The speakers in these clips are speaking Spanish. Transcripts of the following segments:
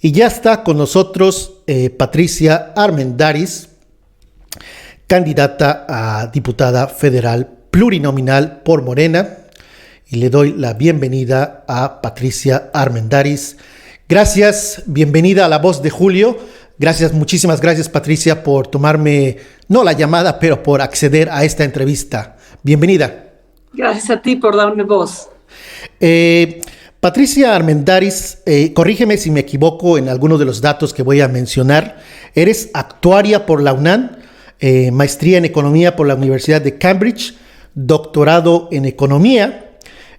Y ya está con nosotros Patricia Armendáriz, candidata a diputada federal plurinominal por Morena. Y le doy la bienvenida a Patricia Armendáriz. Gracias, bienvenida a La Voz de Julio. Gracias, muchísimas gracias, Patricia, por tomarme, no la llamada, pero por acceder a esta entrevista. Bienvenida. Gracias a ti por darme voz. Patricia Armendáriz, corrígeme si me equivoco en alguno de los datos que voy a mencionar. Eres actuaria por la UNAM, maestría en Economía por la Universidad de Cambridge, doctorado en Economía.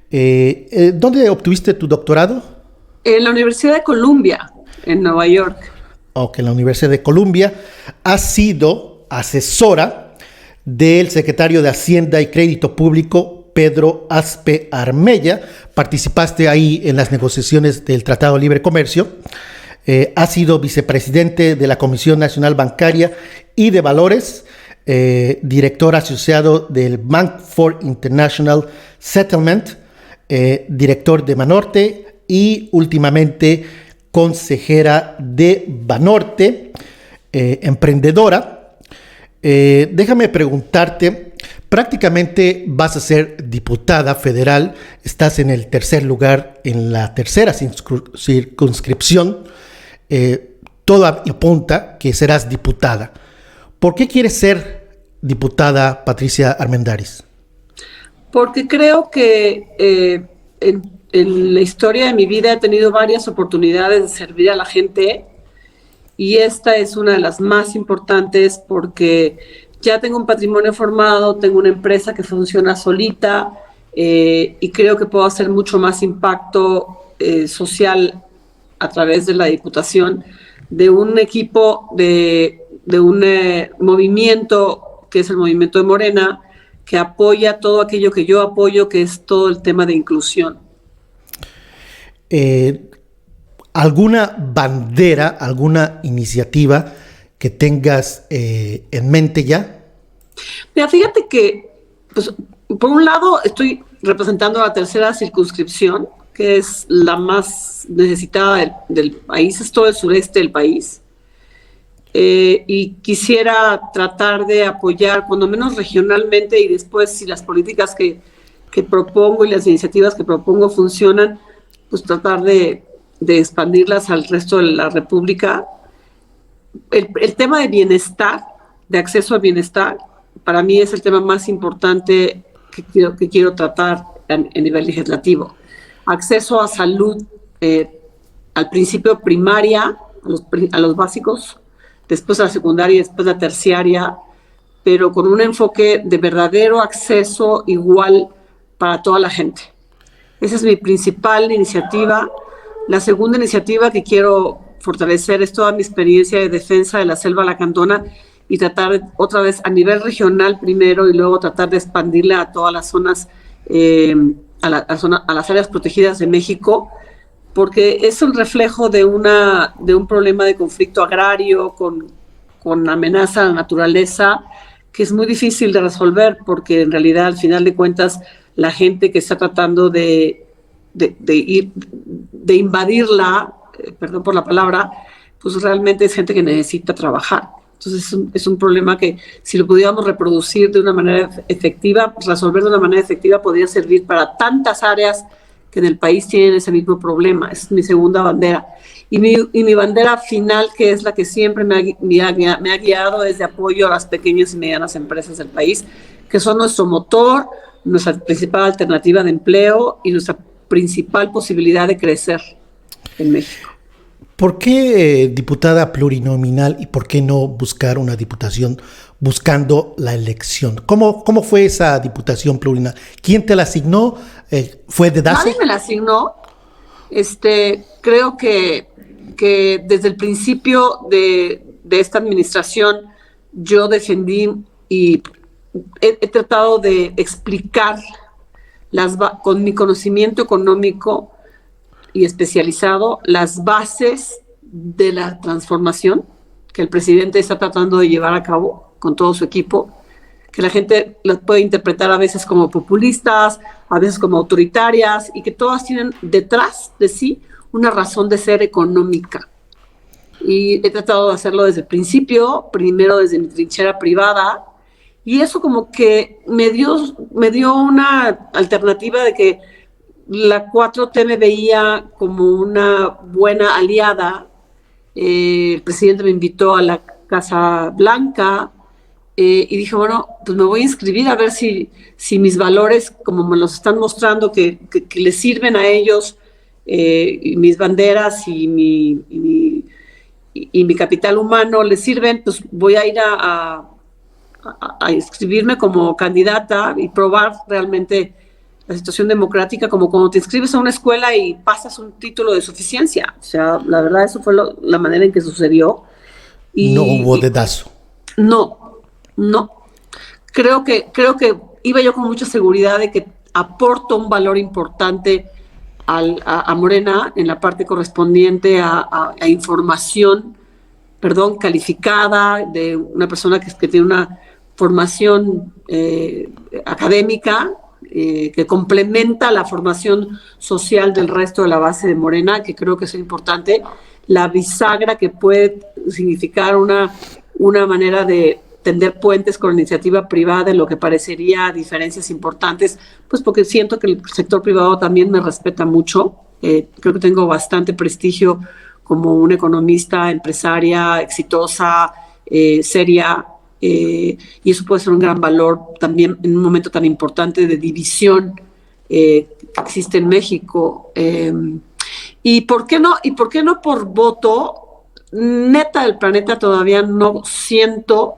¿Dónde obtuviste tu doctorado? En la Universidad de Columbia, en Nueva York. Ok, en la Universidad de Columbia. Has sido asesora del secretario de Hacienda y Crédito Público, Pedro Aspe Armella. Participaste ahí en las negociaciones del Tratado de Libre Comercio. Has sido vicepresidente de la Comisión Nacional Bancaria y de Valores, director asociado del Bank for International Settlement, director de Banorte y últimamente consejera de Banorte, emprendedora. Déjame preguntarte, prácticamente vas a ser diputada federal, estás en el tercer lugar en la tercera circunscripción, todo apunta que serás diputada. ¿Por qué quieres ser diputada, Patricia Armendáriz? Porque creo que en la historia de mi vida he tenido varias oportunidades de servir a la gente y esta es una de las más importantes porque ya tengo un patrimonio formado, tengo una empresa que funciona solita y creo que puedo hacer mucho más impacto social a través de la diputación, de un equipo, de un movimiento que es el movimiento de Morena, que apoya todo aquello que yo apoyo, que es todo el tema de inclusión. ¿Alguna bandera, alguna iniciativa que tengas en mente ya? Mira, fíjate que, pues, por un lado, estoy representando a la tercera circunscripción, que es la más necesitada del país, es todo el sureste del país. Y quisiera tratar de apoyar, cuando menos regionalmente, y después, si las políticas que propongo y las iniciativas que propongo funcionan, pues tratar de expandirlas al resto de la República. El tema de bienestar, de acceso al bienestar, para mí es el tema más importante que quiero tratar a nivel legislativo. Acceso a salud, al principio primaria, a los básicos, después a la secundaria y después a la terciaria, pero con un enfoque de verdadero acceso igual para toda la gente. Esa es mi principal iniciativa. La segunda iniciativa que quiero fortalecer es toda mi experiencia de defensa de la selva lacandona y tratar otra vez a nivel regional primero y luego tratar de expandirla a todas las zonas, a las áreas protegidas de México, porque es un reflejo de un problema de conflicto agrario con amenaza a la naturaleza que es muy difícil de resolver porque en realidad al final de cuentas la gente que está tratando de invadirla, perdón por la palabra, pues realmente es gente que necesita trabajar. Entonces es un problema que si lo pudiéramos reproducir de una manera efectiva, resolver de una manera efectiva, podría servir para tantas áreas que en el país tienen ese mismo problema. Es mi segunda bandera. Y mi bandera final, que es la que siempre me ha guiado, es de apoyo a las pequeñas y medianas empresas del país, que son nuestro motor, nuestra principal alternativa de empleo y nuestra principal posibilidad de crecer en México. ¿Por qué diputada plurinominal y por qué no buscar una diputación buscando la elección? ¿Cómo fue esa diputación plurinominal? ¿Quién te la asignó? ¿Fue de DASE? Nadie me la asignó. Creo que desde el principio de esta administración yo defendí y he tratado de explicar con mi conocimiento económico y especializado las bases de la transformación que el presidente está tratando de llevar a cabo con todo su equipo, que la gente las puede interpretar a veces como populistas, a veces como autoritarias, y que todas tienen detrás de sí una razón de ser económica. y he tratado de hacerlo desde el principio, primero desde mi trinchera privada, y eso como que me dio una alternativa de que la 4T me veía como una buena aliada. El presidente me invitó a la Casa Blanca, y dije, bueno, pues me voy a inscribir a ver si mis valores, como me los están mostrando, que les sirven a ellos, y mis banderas y mi capital humano les sirven, pues voy a ir a inscribirme como candidata y probar realmente la situación democrática, como cuando te inscribes a una escuela y pasas un título de suficiencia. O sea, la verdad, eso fue la manera en que sucedió. No hubo dedazo. No. Creo que iba yo con mucha seguridad de que aporto un valor importante a Morena en la parte correspondiente a información, calificada, de una persona que tiene una formación académica, que complementa la formación social del resto de la base de Morena, que creo que es importante, la bisagra que puede significar una manera de tender puentes con la iniciativa privada en lo que parecería diferencias importantes, pues porque siento que el sector privado también me respeta mucho. Creo que tengo bastante prestigio como una economista, empresaria, exitosa, seria, y eso puede ser un gran valor también en un momento tan importante de división que existe en México. ¿Y por qué no por voto? Neta del planeta, todavía no siento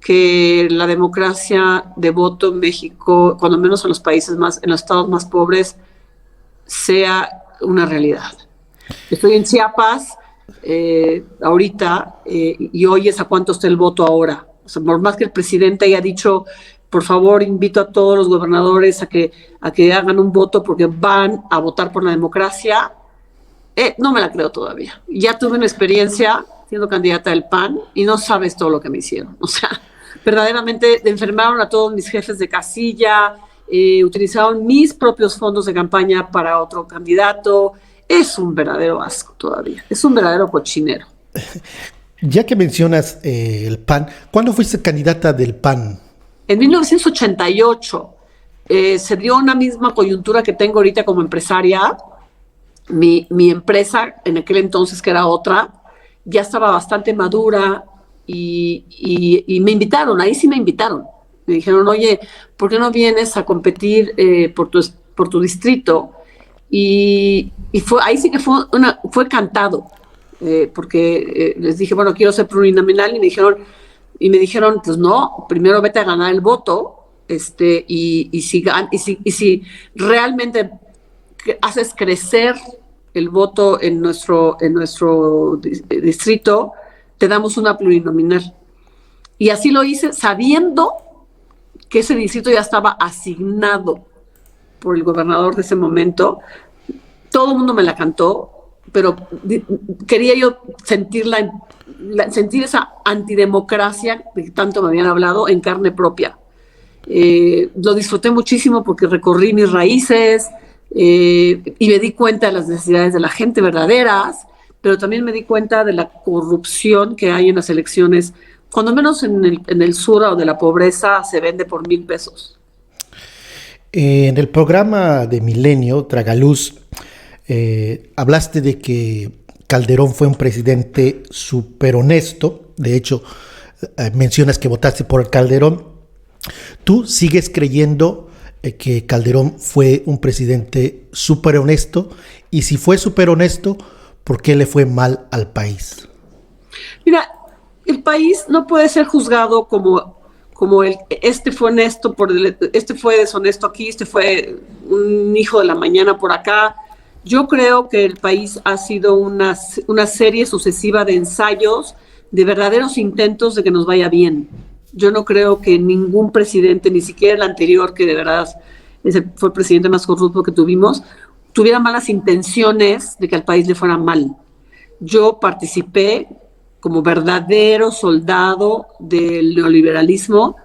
que la democracia de voto en México, cuando menos en los estados más pobres, sea una realidad. Estoy en Chiapas ahorita, y oyes a cuánto está el voto ahora. O sea, por más que el presidente haya dicho, por favor, invito a todos los gobernadores a que hagan un voto porque van a votar por la democracia, no me la creo todavía. Ya tuve una experiencia siendo candidata del PAN y no sabes todo lo que me hicieron. O sea, verdaderamente enfermaron a todos mis jefes de casilla, utilizaron mis propios fondos de campaña para otro candidato. Es un verdadero asco todavía, es un verdadero cochinero. Ya que mencionas el PAN, ¿cuándo fuiste candidata del PAN? En 1988 se dio una misma coyuntura que tengo ahorita como empresaria. Mi empresa, en aquel entonces, que era otra, ya estaba bastante madura y me invitaron, ahí sí me invitaron. Me dijeron, oye, ¿por qué no vienes a competir por tu distrito? Y ahí sí que fue cantado, porque les dije, bueno, quiero ser plurinominal, y me dijeron, pues no, primero vete a ganar el voto, y si realmente haces crecer el voto en nuestro distrito, te damos una plurinominal. Y así lo hice, sabiendo que ese distrito ya estaba asignado por el gobernador de ese momento. Todo el mundo me la cantó, pero quería yo sentir esa antidemocracia de que tanto me habían hablado en carne propia. Lo disfruté muchísimo porque recorrí mis raíces, y me di cuenta de las necesidades de la gente verdaderas, pero también me di cuenta de la corrupción que hay en las elecciones, cuando menos en el sur, o de la pobreza se vende por $1,000. En el programa de Milenio, Tragaluz, hablaste de que Calderón fue un presidente súper honesto. De hecho, mencionas que votaste por Calderón. ¿Tú sigues creyendo que Calderón fue un presidente súper honesto? Y si fue súper honesto, ¿por qué le fue mal al país? Mira, el país no puede ser juzgado como fue honesto, este fue deshonesto aquí, este fue un hijo de la mañana por acá. Yo creo que el país ha sido una serie sucesiva de ensayos, de verdaderos intentos de que nos vaya bien. Yo no creo que ningún presidente, ni siquiera el anterior, que de verdad fue el presidente más corrupto que tuvimos, tuviera malas intenciones de que al país le fuera mal. Yo participé como verdadero soldado del neoliberalismo,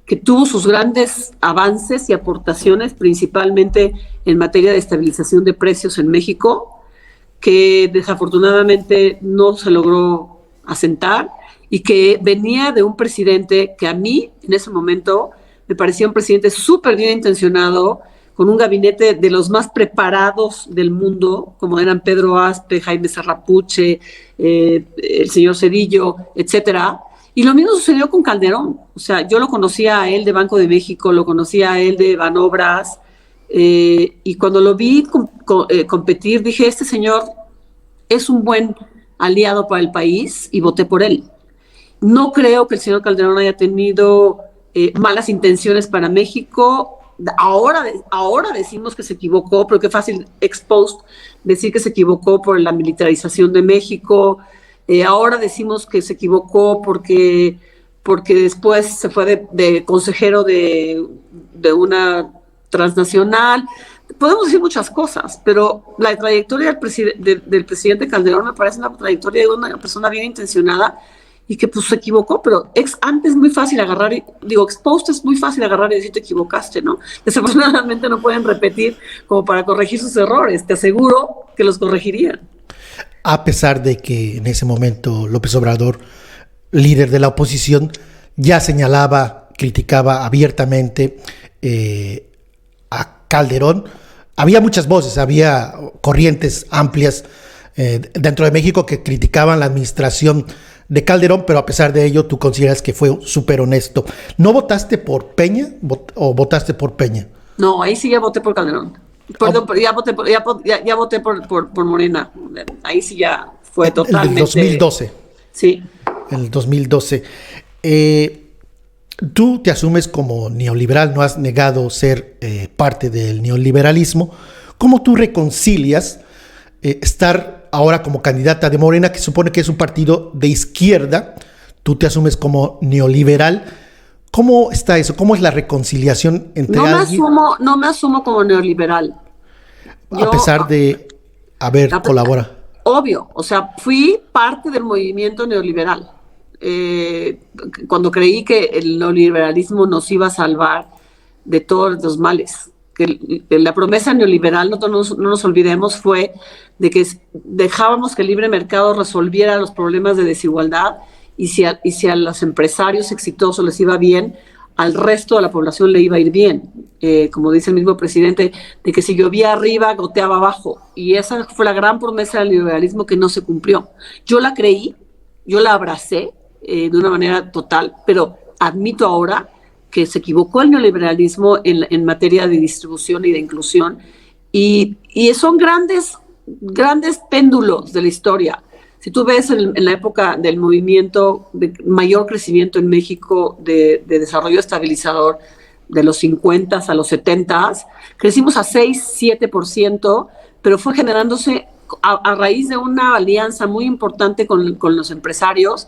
que tuvo sus grandes avances y aportaciones, principalmente en materia de estabilización de precios en México, que desafortunadamente no se logró asentar y que venía de un presidente que a mí en ese momento me parecía un presidente súper bien intencionado, con un gabinete de los más preparados del mundo, como eran Pedro Aspe, Jaime Serrapuche, el señor Cedillo, etcétera. Y lo mismo sucedió con Calderón. O sea, yo lo conocía a él de Banco de México, lo conocía a él de Banobras, y cuando lo vi competir, dije, este señor es un buen aliado para el país y voté por él. No creo que el señor Calderón haya tenido malas intenciones para México. Ahora decimos que se equivocó, pero qué fácil ex post decir que se equivocó por la militarización de México. Ahora decimos que se equivocó porque después se fue de consejero de una transnacional. Podemos decir muchas cosas, pero la trayectoria del presidente Calderón me parece una trayectoria de una persona bien intencionada y que pues se equivocó, pero antes es muy fácil agarrar, ex post es muy fácil agarrar y decir te equivocaste, ¿no? Desafortunadamente no pueden repetir como para corregir sus errores, te aseguro que los corregirían. A pesar de que en ese momento López Obrador, líder de la oposición, ya señalaba, criticaba abiertamente a Calderón, había muchas voces, había corrientes amplias dentro de México que criticaban la administración de Calderón, pero a pesar de ello tú consideras que fue súper honesto. ¿No votaste por Peña o votaste por Peña? No, ahí sí ya voté por Calderón. Perdón, ya voté por Morena. Ahí sí ya fue totalmente... El del 2012. Sí. El 2012. Tú te asumes como neoliberal, no has negado ser parte del neoliberalismo. ¿Cómo tú reconcilias estar ahora como candidata de Morena, que supone que es un partido de izquierda? Tú te asumes como neoliberal. ¿Cómo está eso? ¿Cómo es la reconciliación entre alguien? No me asumo como neoliberal. A pesar de colabora. Obvio, o sea, fui parte del movimiento neoliberal. Cuando creí que el neoliberalismo nos iba a salvar de todos los males. Que la promesa neoliberal, no nos olvidemos, fue de que dejábamos que el libre mercado resolviera los problemas de desigualdad y si a los empresarios exitosos les iba bien, al resto de la población le iba a ir bien. Como dice el mismo presidente, de que si llovía arriba, goteaba abajo. Y esa fue la gran promesa del liberalismo que no se cumplió. Yo la creí, yo la abracé de una manera total, pero admito ahora que se equivocó el neoliberalismo en materia de distribución y de inclusión, y son grandes péndulos de la historia. Si tú ves en la época del movimiento de mayor crecimiento en México de desarrollo estabilizador, de los 50 a los 70, crecimos a 6-7%, pero fue generándose a raíz de una alianza muy importante con los empresarios,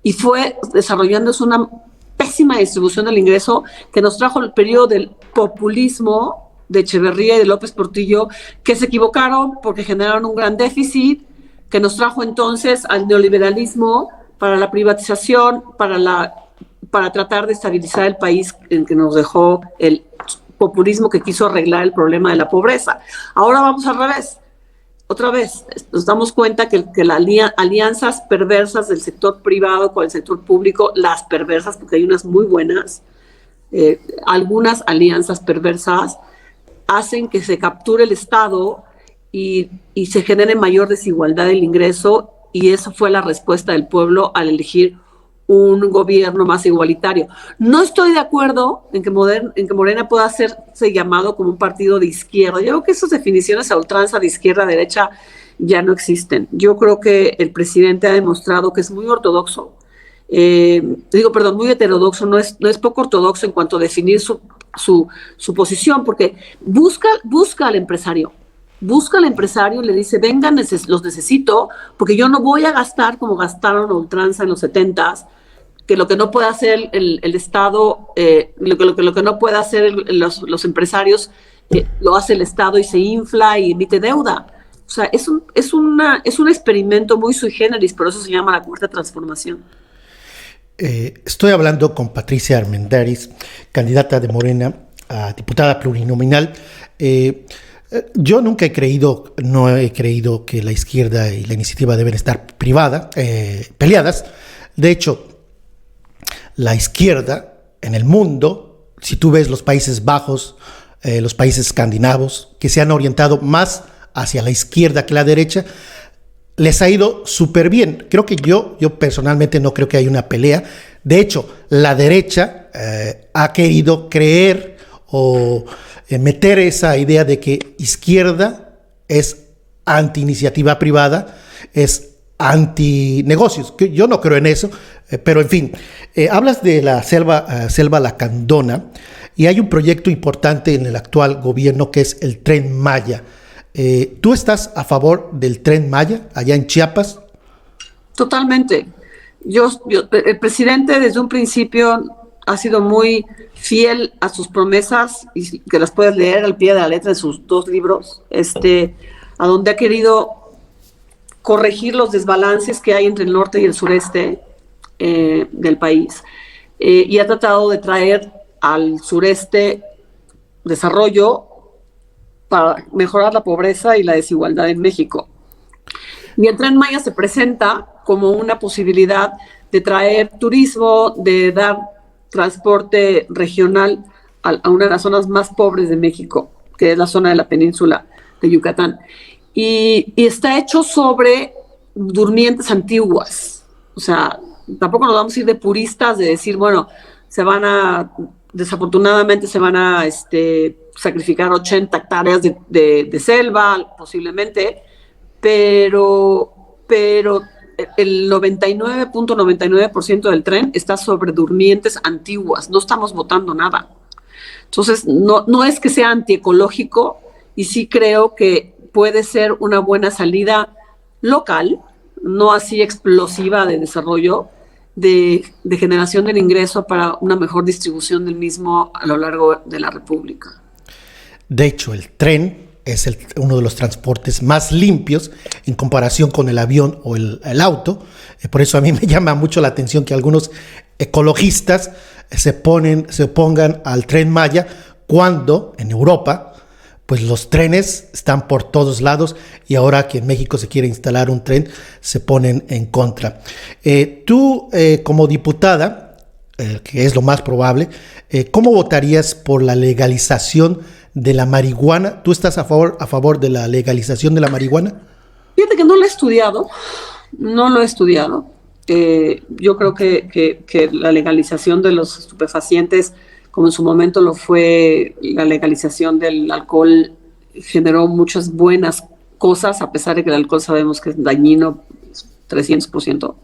y fue desarrollándose una pésima distribución del ingreso que nos trajo el periodo del populismo de Echeverría y de López Portillo, que se equivocaron porque generaron un gran déficit, que nos trajo entonces al neoliberalismo para la privatización, para tratar de estabilizar el país, en que nos dejó el populismo que quiso arreglar el problema de la pobreza. Ahora vamos al revés. Otra vez, nos damos cuenta que las alianzas perversas del sector privado con el sector público, las perversas, porque hay unas muy buenas, algunas alianzas perversas, hacen que se capture el Estado y se genere mayor desigualdad del ingreso, y esa fue la respuesta del pueblo al elegir un gobierno más igualitario. No estoy de acuerdo en que Morena pueda hacerse llamado como un partido de izquierda. Yo creo que esas definiciones a ultranza de izquierda, derecha, ya no existen. Yo creo que el presidente ha demostrado que es muy ortodoxo, muy heterodoxo, no es poco ortodoxo en cuanto a definir su posición, porque busca al empresario. Busca al empresario y le dice, vengan, los necesito, porque yo no voy a gastar como gastaron a ultranza en los 70s, que lo que no puede hacer el Estado, lo que no puede hacer los empresarios, lo hace el Estado y se infla y emite deuda. O sea, es un experimento muy sui generis, por eso se llama la Cuarta Transformación. Estoy hablando con Patricia Armendáriz, candidata de Morena a diputada plurinominal. Yo nunca he creído, no he creído que la izquierda y la iniciativa deben estar peleadas. De hecho, la izquierda en el mundo, si tú ves los Países Bajos, los países escandinavos, que se han orientado más hacia la izquierda que la derecha, les ha ido súper bien. Creo que yo personalmente no creo que haya una pelea. De hecho, la derecha ha querido creer o meter esa idea de que izquierda es anti-iniciativa privada, es anti-negocios. Yo no creo en eso, pero en fin, hablas de la selva lacandona y hay un proyecto importante en el actual gobierno que es el Tren Maya. ¿Tú estás a favor del Tren Maya allá en Chiapas? Totalmente. El presidente desde un principio ha sido muy fiel a sus promesas, y que las puedes leer al pie de la letra de sus 2 libros, a donde ha querido corregir los desbalances que hay entre el norte y el sureste del país, y ha tratado de traer al sureste desarrollo para mejorar la pobreza y la desigualdad en México. Y el Tren Maya se presenta como una posibilidad de traer turismo, de dar transporte regional a una de las zonas más pobres de México, que es la zona de la península de Yucatán. Y está hecho sobre durmientes antiguas. O sea, tampoco nos vamos a ir de puristas de decir, bueno, desafortunadamente se van a sacrificar 80 hectáreas de selva, posiblemente, pero el 99.99% del tren está sobre durmientes antiguas, no estamos botando nada. Entonces, no es que sea antiecológico, y sí creo que puede ser una buena salida local, no así explosiva de desarrollo, de generación del ingreso para una mejor distribución del mismo a lo largo de la República. De hecho, el tren es uno de los transportes más limpios en comparación con el avión o el auto. Por eso a mí me llama mucho la atención que algunos ecologistas se opongan al Tren Maya, cuando en Europa pues los trenes están por todos lados, y ahora que en México se quiere instalar un tren, se ponen en contra. Tú, como diputada, que es lo más probable, ¿cómo votarías por la legalización de la marihuana? ¿Tú estás a favor de la legalización de la marihuana? Fíjate que no lo he estudiado. Yo creo que la legalización de los estupefacientes, como en su momento lo fue la legalización del alcohol, generó muchas buenas cosas, a pesar de que el alcohol sabemos que es dañino 300%.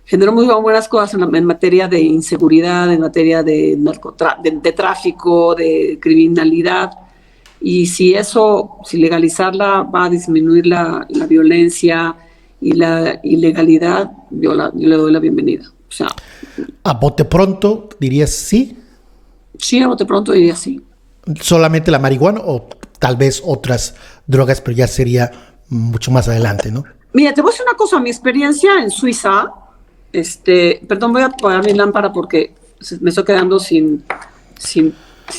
Generó muy buenas cosas en materia de inseguridad, en materia de tráfico, de criminalidad. Y si legalizarla va a disminuir la violencia y la ilegalidad, yo le doy la bienvenida. O sea, ¿a bote pronto dirías sí? Sí, a bote pronto diría sí. ¿Solamente la marihuana o tal vez otras drogas, pero ya sería mucho más adelante, ¿no? Mira, te voy a decir una cosa. Mi experiencia en Suiza, perdón, voy a apagar mi lámpara porque me estoy quedando sin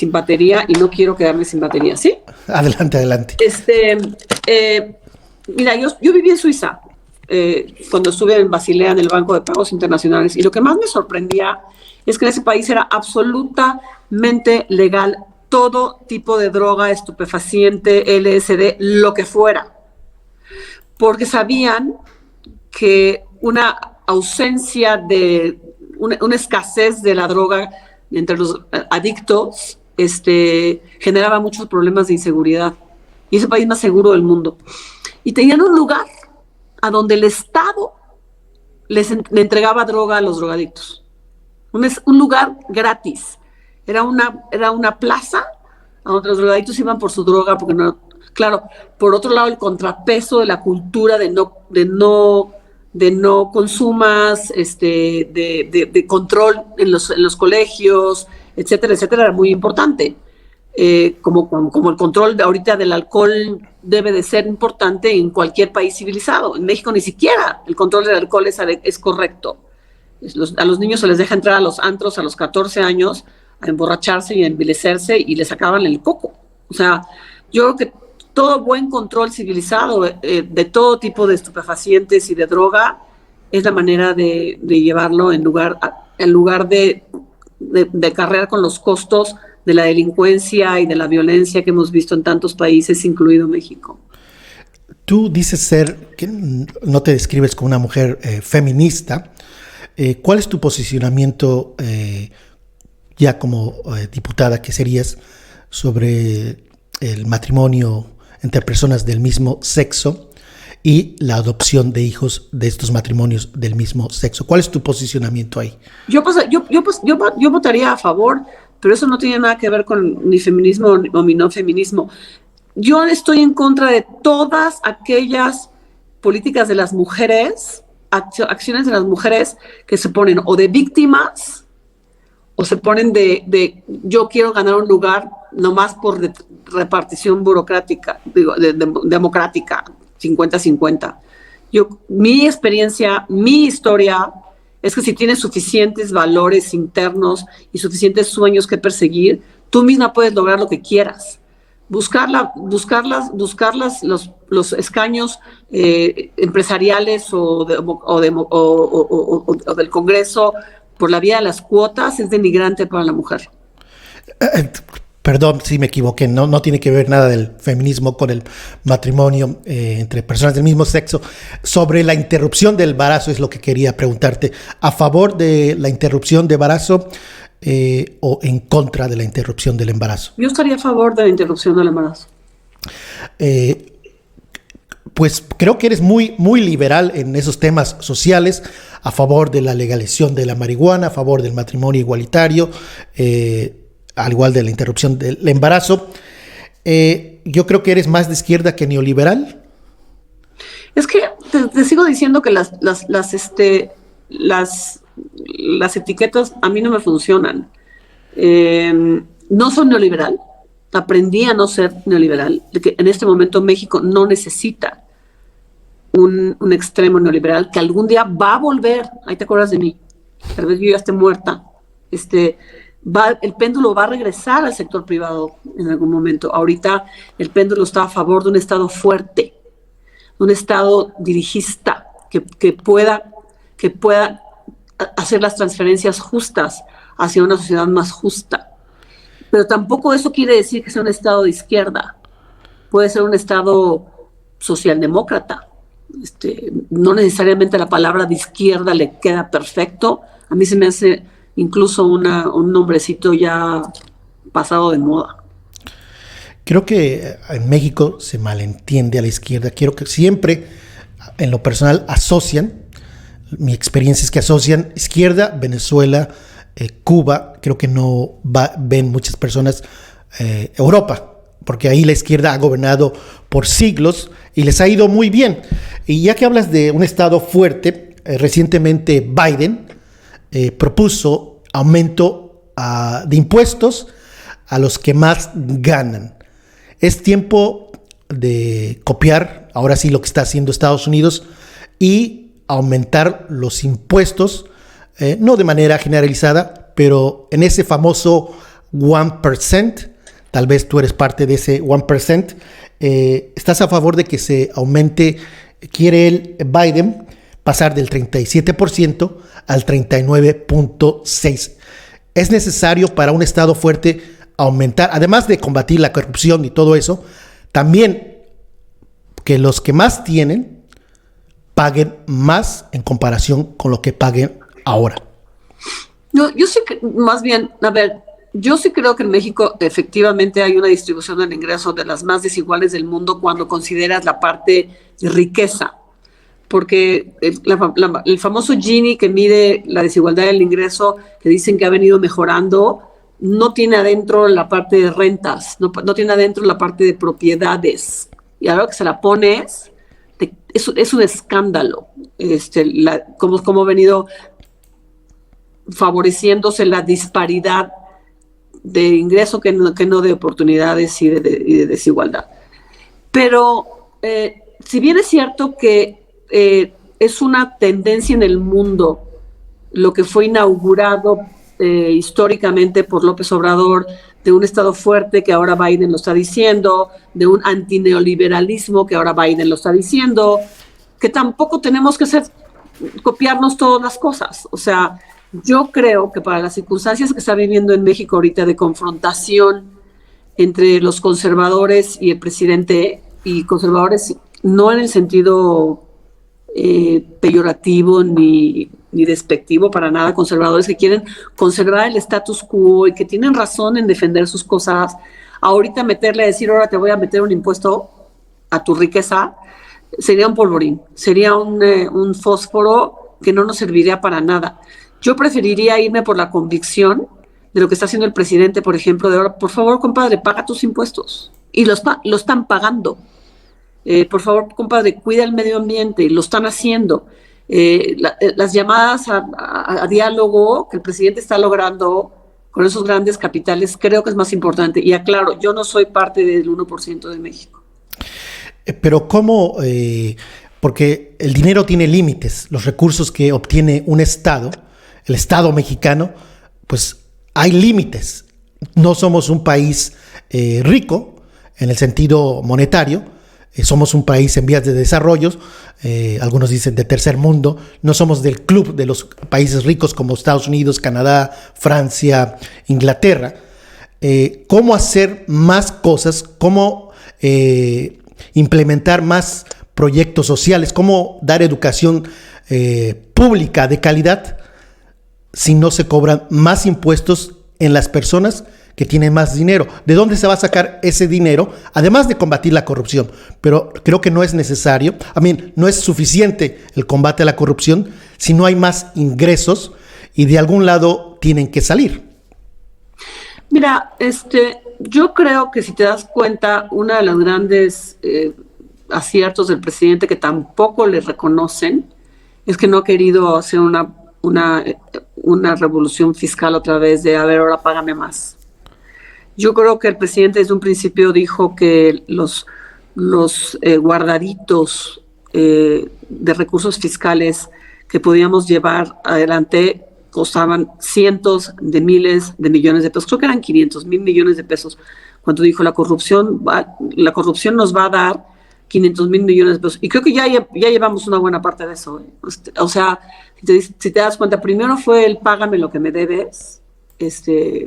batería y no quiero quedarme sin batería, ¿sí? Adelante. Mira, yo viví en Suiza cuando estuve en Basilea, en el Banco de Pagos Internacionales, y lo que más me sorprendía es que en ese país era absolutamente legal todo tipo de droga, estupefaciente, LSD, lo que fuera, porque sabían que una ausencia una escasez de la droga entre los adictos generaba muchos problemas de inseguridad, y es el país más seguro del mundo. Y tenían un lugar a donde el Estado le entregaba droga a los drogadictos, un lugar gratis. Era una plaza a donde los drogadictos iban por su droga, porque no, claro, por otro lado, el contrapeso de la cultura de no consumas, de control en los colegios, etcétera, era muy importante. Como el control ahorita del alcohol debe de ser importante en cualquier país civilizado. En México ni siquiera el control del alcohol es correcto. A los niños se les deja entrar a los antros a los 14 años a emborracharse y a envilecerse, y les sacaban el coco. O sea, yo creo que todo buen control civilizado de todo tipo de estupefacientes y de droga es la manera de llevarlo en lugar de cargar con los costos de la delincuencia y de la violencia que hemos visto en tantos países, incluido México. Tú dices que no te describes como una mujer feminista. ¿Cuál es tu posicionamiento ya como diputada que serías sobre el matrimonio entre personas del mismo sexo y la adopción de hijos de estos matrimonios del mismo sexo? ¿Cuál es tu posicionamiento ahí? Yo votaría a favor, pero eso no tiene nada que ver con mi feminismo o mi no feminismo. Yo estoy en contra de todas aquellas políticas de las mujeres, acciones de las mujeres que se ponen o de víctimas o se ponen de yo quiero ganar un lugar nomás por repartición burocrática, democrática, 50-50. Mi experiencia, mi historia es que si tienes suficientes valores internos y suficientes sueños que perseguir, tú misma puedes lograr lo que quieras. Buscar los escaños empresariales o del Congreso por la vía de las cuotas es denigrante para la mujer. Perdón si me equivoqué, no tiene que ver nada del feminismo con el matrimonio entre personas del mismo sexo. Sobre la interrupción del embarazo es lo que quería preguntarte. ¿A favor de la interrupción de embarazo o en contra de la interrupción del embarazo? Yo estaría a favor de la interrupción del embarazo. Pues creo que eres muy, muy liberal en esos temas sociales, a favor de la legalización de la marihuana, a favor del matrimonio igualitario, al igual de la interrupción del embarazo. Yo creo que eres más de izquierda que neoliberal. Es que te sigo diciendo que las etiquetas a mí no me funcionan. No soy neoliberal. Aprendí a no ser neoliberal. Que en este momento México no necesita un extremo neoliberal que algún día va a volver. Ahí te acuerdas de mí. Tal vez yo ya esté muerta. El péndulo va a regresar al sector privado en algún momento. Ahorita el péndulo está a favor de un Estado fuerte, un Estado dirigista que pueda hacer las transferencias justas hacia una sociedad más justa. Pero tampoco eso quiere decir que sea un Estado de izquierda. Puede ser un Estado socialdemócrata. No necesariamente la palabra de izquierda le queda perfecto. A mí se me hace incluso un nombrecito ya pasado de moda. Creo que en México se malentiende a la izquierda. Quiero que siempre, en lo personal, asocian, mi experiencia es que asocian izquierda, Venezuela, Cuba. Creo que no ven muchas personas Europa, porque ahí la izquierda ha gobernado por siglos y les ha ido muy bien. Y ya que hablas de un Estado fuerte, recientemente Biden propuso aumento de impuestos a los que más ganan. Es tiempo de copiar, ahora sí, lo que está haciendo Estados Unidos y aumentar los impuestos, no de manera generalizada, pero en ese famoso 1%, tal vez tú eres parte de ese 1%, ¿estás a favor de que se aumente? Quiere el Biden pasar del 37% al 39.6%. Es necesario para un Estado fuerte aumentar, además de combatir la corrupción y todo eso, también que los que más tienen paguen más en comparación con lo que paguen ahora. No, yo sí que, más bien, yo sí creo que en México efectivamente hay una distribución del ingreso de las más desiguales del mundo cuando consideras la parte de riqueza. Porque el famoso Gini que mide la desigualdad del ingreso, que dicen que ha venido mejorando, no tiene adentro la parte de rentas, no tiene adentro la parte de propiedades. Y ahora que se la pones, es un escándalo cómo ha venido favoreciéndose la disparidad de ingreso que no de oportunidades y de desigualdad. Pero si bien es cierto que es una tendencia en el mundo lo que fue inaugurado históricamente por López Obrador de un Estado fuerte que ahora Biden lo está diciendo, de un antineoliberalismo que ahora Biden lo está diciendo, que tampoco tenemos que copiarnos todas las cosas. O sea, yo creo que para las circunstancias que está viviendo en México ahorita de confrontación entre los conservadores y el presidente, y conservadores no en el sentido peyorativo ni despectivo para nada, conservadores que quieren conservar el status quo y que tienen razón en defender sus cosas, ahorita meterle a decir, ahora te voy a meter un impuesto a tu riqueza, sería un polvorín, sería un fósforo que no nos serviría para nada. Yo preferiría irme por la convicción de lo que está haciendo el presidente, por ejemplo, de ahora, por favor, compadre, paga tus impuestos. Y lo están pagando. Por favor, compadre, cuida el medio ambiente, lo están haciendo. Las llamadas a diálogo que el presidente está logrando con esos grandes capitales, creo que es más importante. Y aclaro, yo no soy parte del 1% de México. Pero ¿cómo? Porque el dinero tiene límites. Los recursos que obtiene un Estado, el Estado mexicano, pues hay límites. No somos un país rico en el sentido monetario. Somos un país en vías de desarrollo, algunos dicen de tercer mundo, no somos del club de los países ricos como Estados Unidos, Canadá, Francia, Inglaterra. ¿Cómo hacer más cosas? ¿Cómo implementar más proyectos sociales? ¿Cómo dar educación pública de calidad si no se cobran más impuestos en las personas que tienen más dinero? ¿De dónde se va a sacar ese dinero? Además de combatir la corrupción, pero creo que no es necesario, no es suficiente el combate a la corrupción si no hay más ingresos y de algún lado tienen que salir. Mira, yo creo que si te das cuenta, uno de los grandes aciertos del presidente que tampoco le reconocen es que no ha querido hacer una revolución fiscal otra vez de, a ver, ahora págame más. Yo creo que el presidente desde un principio dijo que los guardaditos de recursos fiscales que podíamos llevar adelante costaban cientos de miles de millones de pesos. Creo que eran 500,000 millones de pesos. Cuando dijo la corrupción nos va a dar 500,000 millones de pesos. Y creo que ya llevamos una buena parte de eso. O sea, si te das cuenta, primero fue el págame lo que me debes.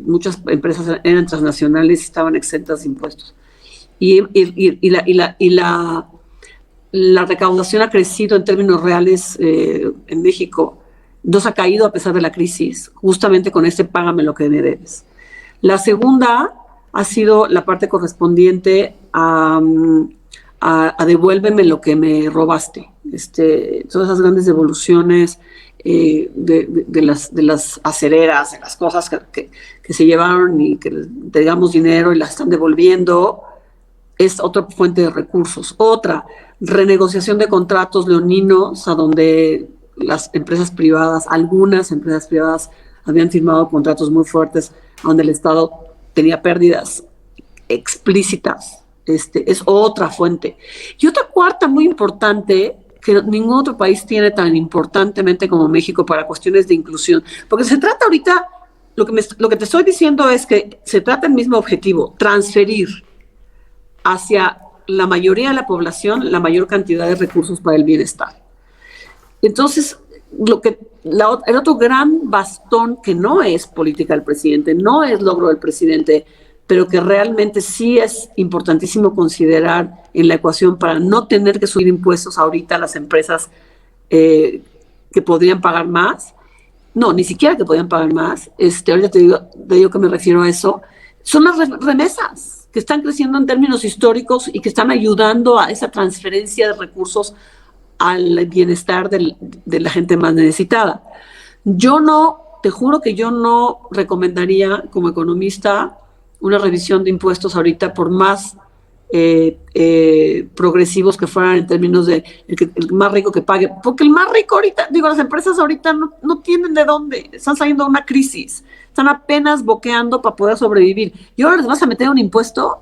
Muchas empresas eran transnacionales y estaban exentas de impuestos. Y la recaudación ha crecido en términos reales en México. No se ha caído a pesar de la crisis, justamente con págame lo que me debes. La segunda ha sido la parte correspondiente a devuélveme lo que me robaste. Todas esas grandes devoluciones de las acereras, de las cosas que se llevaron y que te damos dinero y las están devolviendo, es otra fuente de recursos. Otra, renegociación de contratos leoninos, a donde las empresas privadas, algunas empresas privadas habían firmado contratos muy fuertes, donde el Estado tenía pérdidas explícitas. Es otra fuente. Y otra cuarta muy importante, que ningún otro país tiene tan importantemente como México para cuestiones de inclusión. Porque se trata ahorita, lo que te estoy diciendo es que se trata el mismo objetivo, transferir hacia la mayoría de la población la mayor cantidad de recursos para el bienestar. Entonces, el otro gran bastón que no es política del presidente, no es logro del presidente, pero que realmente sí es importantísimo considerar en la ecuación para no tener que subir impuestos ahorita a las empresas que podrían pagar más. No, ni siquiera que podrían pagar más. Ahorita te digo que me refiero a eso. Son las remesas que están creciendo en términos históricos y que están ayudando a esa transferencia de recursos al bienestar de la gente más necesitada. Te juro que yo no recomendaría como economista una revisión de impuestos ahorita, por más progresivos que fueran en términos de el más rico que pague, porque el más rico ahorita, las empresas ahorita no tienen de dónde, están saliendo de una crisis, están apenas boqueando para poder sobrevivir, y ahora les vas a meter un impuesto.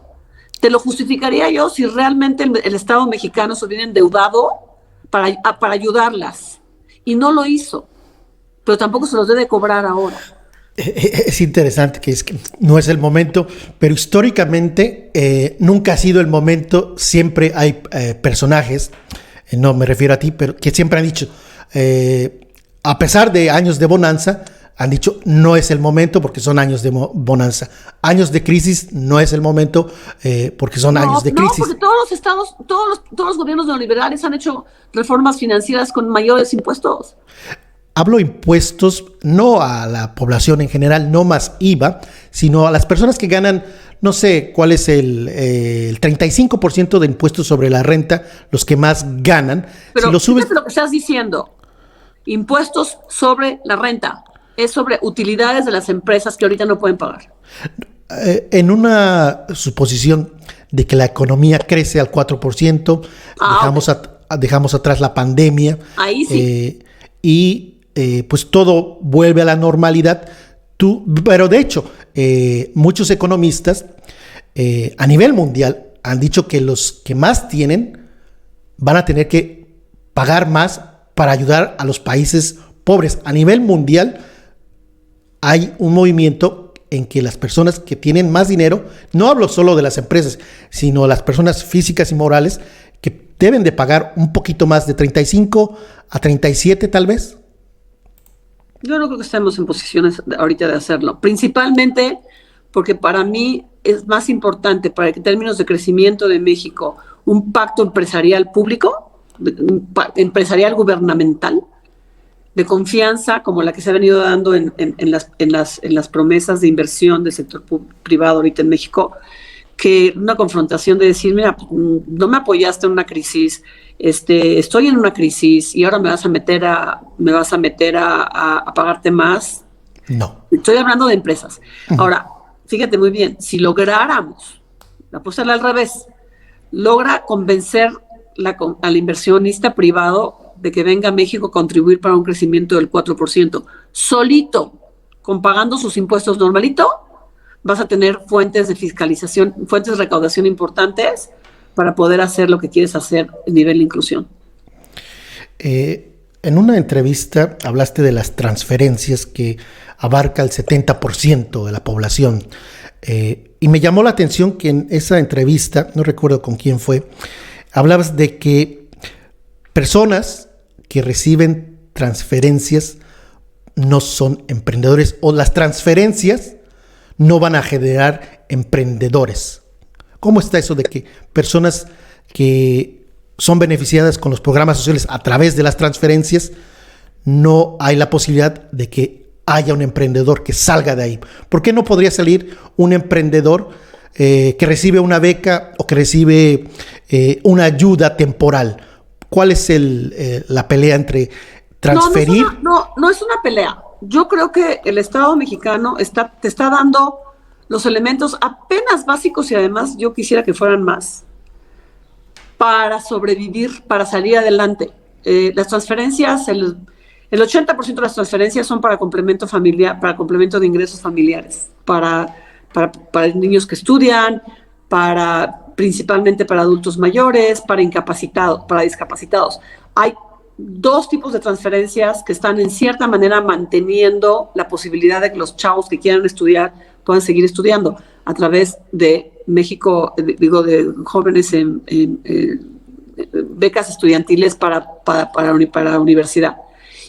Te lo justificaría yo si realmente el Estado mexicano se hubiera endeudado para ayudarlas, y no lo hizo, pero tampoco se los debe cobrar ahora. Es interesante que no es el momento, pero históricamente nunca ha sido el momento. Siempre hay personajes, no me refiero a ti, pero que siempre han dicho, a pesar de años de bonanza, han dicho no es el momento porque son años de bonanza. Años de crisis no es el momento porque son años de crisis. No, porque todos los estados, todos los gobiernos neoliberales han hecho reformas financieras con mayores impuestos. Hablo impuestos no a la población en general, no más IVA, sino a las personas que ganan, no sé cuál es el 35% de impuestos sobre la renta, los que más ganan. Pero si lo subes, lo que estás diciendo, impuestos sobre la renta, es sobre utilidades de las empresas que ahorita no pueden pagar. En una suposición de que la economía crece al 4%, dejamos atrás la pandemia. Ahí sí. Pues todo vuelve a la normalidad. Pero de hecho, muchos economistas a nivel mundial han dicho que los que más tienen van a tener que pagar más para ayudar a los países pobres. A nivel mundial hay un movimiento en que las personas que tienen más dinero, no hablo solo de las empresas, sino las personas físicas y morales, que deben de pagar un poquito más, de 35 a 37 tal vez. Yo no creo que estemos en posiciones ahorita de hacerlo, principalmente porque para mí es más importante, para que en términos de crecimiento de México, un pacto empresarial público, empresarial gubernamental, de confianza como la que se ha venido dando en las promesas de inversión del sector privado ahorita en México, que una confrontación de decir, mira, no me apoyaste en una crisis, estoy en una crisis y ahora me vas a meter a pagarte más. No. Estoy hablando de empresas. Ahora, fíjate muy bien, si lográramos, la apostarle al revés, logra convencer al inversionista privado de que venga a México a contribuir para un crecimiento del 4%, solito, pagando sus impuestos normalito, vas a tener fuentes de fiscalización, fuentes de recaudación importantes para poder hacer lo que quieres hacer a nivel de inclusión. En una entrevista hablaste de las transferencias que abarca el 70% de la población. Y me llamó la atención que en esa entrevista, no recuerdo con quién fue, hablabas de que personas que reciben transferencias no son emprendedores, o las transferencias no van a generar emprendedores. ¿Cómo está eso de que personas que son beneficiadas con los programas sociales a través de las transferencias, no hay la posibilidad de que haya un emprendedor que salga de ahí? ¿Por qué no podría salir un emprendedor que recibe una beca o que recibe una ayuda temporal? ¿Cuál es la pelea entre transferir? No es una pelea. Yo creo que el Estado mexicano te está dando los elementos apenas básicos, y además yo quisiera que fueran más, para sobrevivir, para salir adelante. Las transferencias, el 80% de las transferencias son para complemento familiar, para complemento de ingresos familiares, para niños que estudian, principalmente para adultos mayores, para discapacitados. Hay dos tipos de transferencias que están en cierta manera manteniendo la posibilidad de que los chavos que quieran estudiar puedan seguir estudiando a través de México, de jóvenes en becas estudiantiles para universidad.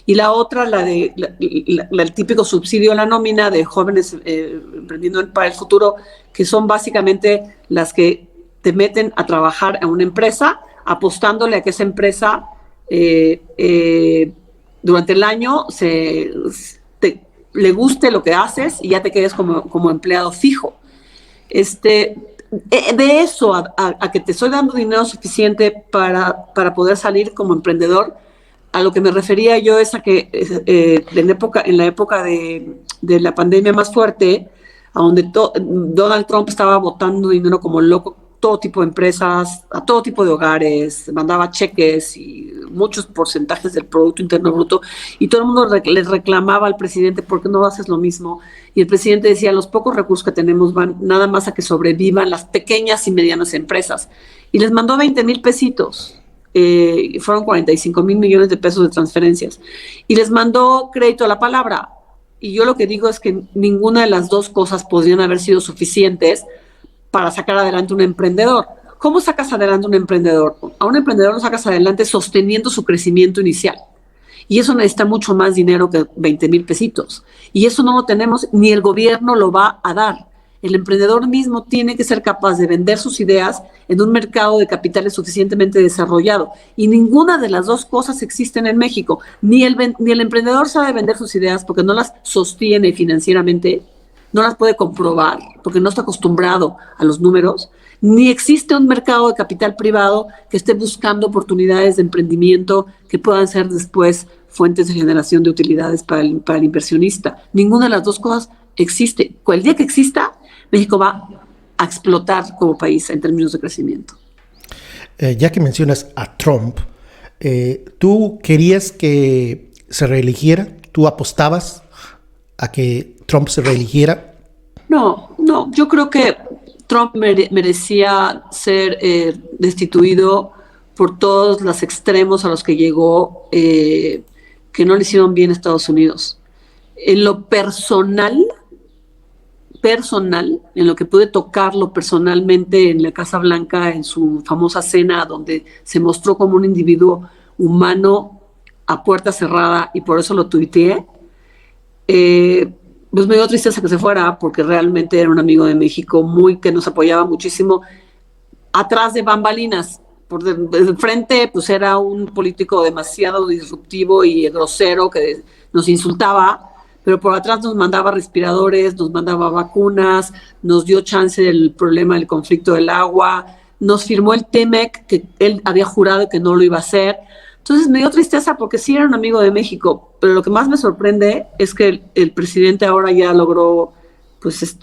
Y la otra, el típico subsidio a la nómina de jóvenes emprendiendo para el futuro, que son básicamente las que te meten a trabajar a una empresa, apostándole a que esa empresa durante el año le guste lo que haces y ya te quedes como empleado fijo. De eso a que te estoy dando dinero suficiente para poder salir como emprendedor, a lo que me refería yo es a que en la época de la pandemia más fuerte, a donde Donald Trump estaba botando dinero como loco, todo tipo de empresas, a todo tipo de hogares, mandaba cheques y muchos porcentajes del Producto Interno Bruto, y todo el mundo les reclamaba al presidente, ¿por qué no haces lo mismo? Y el presidente decía, los pocos recursos que tenemos van nada más a que sobrevivan las pequeñas y medianas empresas. Y les mandó 20,000 pesitos. Fueron 45,000 millones de pesos de transferencias. Y les mandó crédito a la palabra. y yo lo que digo es que ninguna de las dos cosas podrían haber sido suficientes para sacar adelante un emprendedor. ¿Cómo sacas adelante un emprendedor? A un emprendedor lo sacas adelante sosteniendo su crecimiento inicial. Y eso necesita mucho más dinero que 20,000 pesitos. Y eso no lo tenemos, ni el gobierno lo va a dar. El emprendedor mismo tiene que ser capaz de vender sus ideas en un mercado de capitales suficientemente desarrollado. Y ninguna de las dos cosas existen en México. Ni el emprendedor sabe vender sus ideas porque no las sostiene financieramente, no las puede comprobar porque no está acostumbrado a los números, ni existe un mercado de capital privado que esté buscando oportunidades de emprendimiento que puedan ser después fuentes de generación de utilidades para el inversionista. Ninguna de las dos cosas existe. El día que exista, México va a explotar como país en términos de crecimiento. Ya que mencionas a Trump, ¿tú querías que se reeligiera? ¿Tú apostabas a que Trump se reeligiera? No, yo creo que Trump merecía ser destituido por todos los extremos a los que llegó, que no le hicieron bien a Estados Unidos. En lo personal, en lo que pude tocarlo personalmente en la Casa Blanca, en su famosa cena, donde se mostró como un individuo humano a puerta cerrada, y por eso lo tuiteé, pues me dio tristeza que se fuera, porque realmente era un amigo de México que nos apoyaba muchísimo atrás de bambalinas. Por de frente, pues era un político demasiado disruptivo y grosero que nos insultaba, pero por atrás nos mandaba respiradores, nos mandaba vacunas, nos dio chance del problema del conflicto del agua, nos firmó el TEMEC, que él había jurado que no lo iba a hacer. Entonces me dio tristeza porque sí era un amigo de México, pero lo que más me sorprende es que el presidente ahora ya logró pues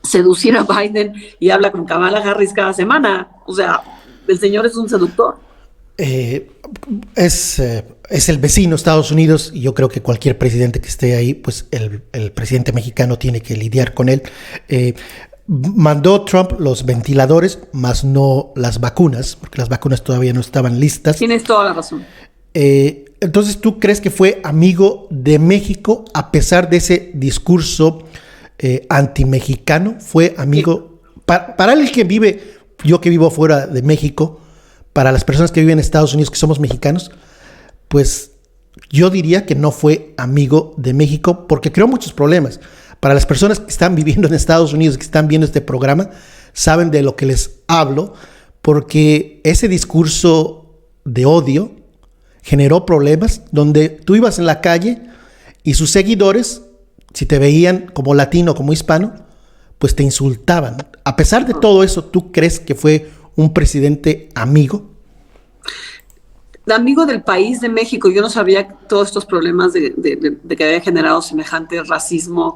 seducir a Biden y habla con Kamala Harris cada semana. O sea, el señor es un seductor. Es el vecino Estados Unidos, y yo creo que cualquier presidente que esté ahí, pues el presidente mexicano tiene que lidiar con él. Mandó Trump los ventiladores, más no las vacunas, porque las vacunas todavía no estaban listas. Tienes toda la razón. Entonces, ¿tú crees que fue amigo de México a pesar de ese discurso anti-mexicano? ¿Fue amigo? Sí. Para el que vive, yo que vivo fuera de México, para las personas que viven en Estados Unidos que somos mexicanos, pues yo diría que no fue amigo de México porque creó muchos problemas. Para las personas que están viviendo en Estados Unidos, que están viendo este programa, saben de lo que les hablo, porque ese discurso de odio generó problemas donde tú ibas en la calle y sus seguidores, si te veían como latino, como hispano, pues te insultaban. A pesar de todo eso, ¿tú crees que fue un presidente amigo? Amigo del país de México. Yo no sabía todos estos problemas de que había generado semejante racismo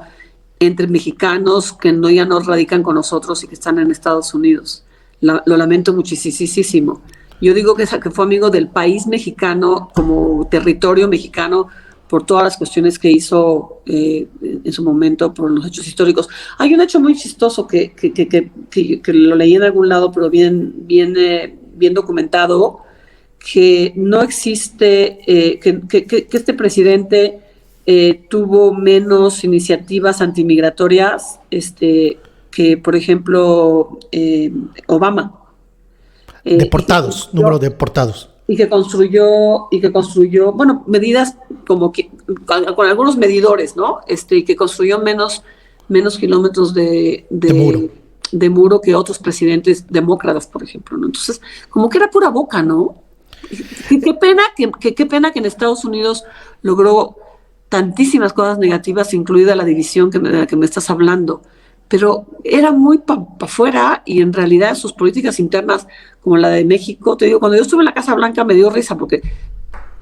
entre mexicanos que ya no radican con nosotros y que están en Estados Unidos. Lo lamento muchísimo. Yo digo que fue amigo del país mexicano como territorio mexicano por todas las cuestiones que hizo en su momento, por los hechos históricos. Hay un hecho muy chistoso que lo leí en algún lado, pero bien documentado, que no existe, que este presidente tuvo menos iniciativas antimigratorias que, por ejemplo, Obama. Deportados, número de deportados. Y que construyó, bueno, medidas como que, con algunos medidores, ¿no? Y que construyó menos kilómetros de muro que otros presidentes demócratas, por ejemplo, ¿no? Entonces, como que era pura boca, ¿no? Qué pena que en Estados Unidos logró tantísimas cosas negativas, incluida la división de la que me estás hablando, pero era muy para afuera, y en realidad sus políticas internas, como la de México, te digo, cuando yo estuve en la Casa Blanca me dio risa porque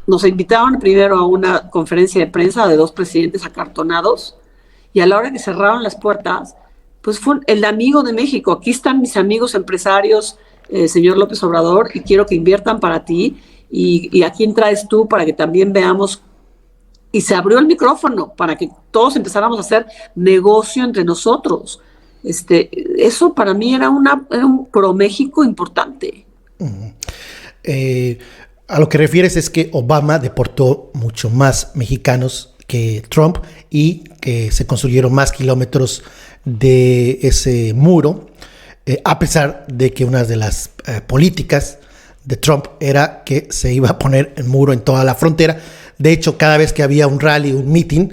nos invitaban primero a una conferencia de prensa de 2 presidentes acartonados, y a la hora que cerraron las puertas, pues fue el amigo de México. Aquí están mis amigos empresarios, señor López Obrador, y quiero que inviertan para ti, y a quién traes tú para que también veamos. Y se abrió el micrófono para que todos empezáramos a hacer negocio entre nosotros. Eso para mí era un pro-México importante. Uh-huh. A lo que refieres es que Obama deportó mucho más mexicanos que Trump, y que se construyeron más kilómetros de ese muro, a pesar de que una de las políticas de Trump era que se iba a poner el muro en toda la frontera. De hecho, cada vez que había un rally, un meeting,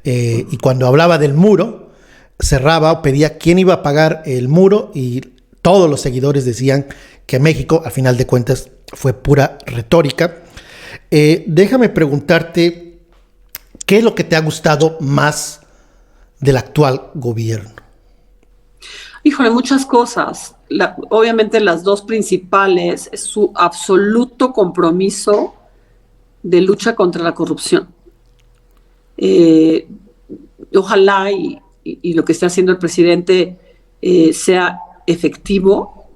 y cuando hablaba del muro, cerraba o pedía quién iba a pagar el muro, y todos los seguidores decían que México, al final de cuentas, fue pura retórica. Déjame preguntarte, ¿qué es lo que te ha gustado más del actual gobierno? Híjole, muchas cosas. Obviamente las dos principales es su absoluto compromiso de lucha contra la corrupción. Ojalá y lo que está haciendo el presidente sea efectivo,